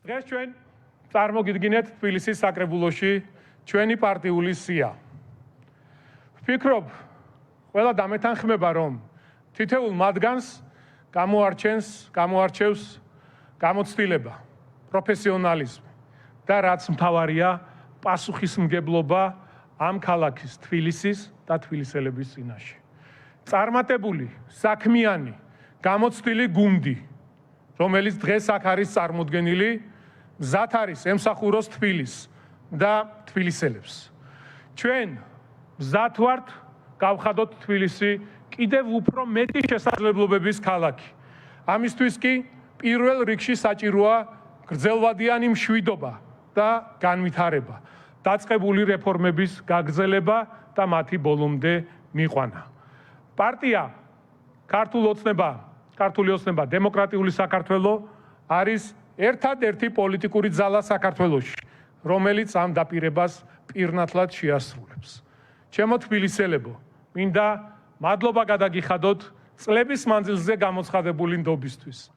დღეს ჩვენ წარმოგიდგინეთ თბილისის საკრებულოში ჩვენი პარტიული სია. ვფიქრობ, ყველა დამეთანხმება, რომ თითოეულ მათგანს გამოარჩევს გამოცდილება, პროფესიონალიზმი და რაც მთავარია, პასუხისმგებლობა ამ ქალაქის თბილისის და თბილისელების წინაშე. წარმატებული, საქმიანი, გამოცდილი გუნდი, რომელიც დღეს აქ არის წარმოდგენილი, მზად არის ემსახუროს თბილისს და თბილისელებს. ჩვენ მზად ვართ გავხადოთ თბილისი კიდევ უფრო მეტი შესაძლებლობების ქალაქი. ამისთვის კი პირველ რიგში საჭიროა გრძელვადიანი მშვიდობა და განვითარება, დაწყებული რეფორმების გაგრძელება და მათი ბოლომდე მიყვანა. პარტია ქართული ოცნება დემოკრატიული საქართველო არის ერთადერთი პოლიტიკური ძალა საქართველოში, რომელიც ამ დაპირებას პირნათლად შეასრულებს. ჩემო თბილისელებო, მინდა მადლობა გადაგიხადოთ წლების მანძილზე გამოცხადებული ნდობისთვის.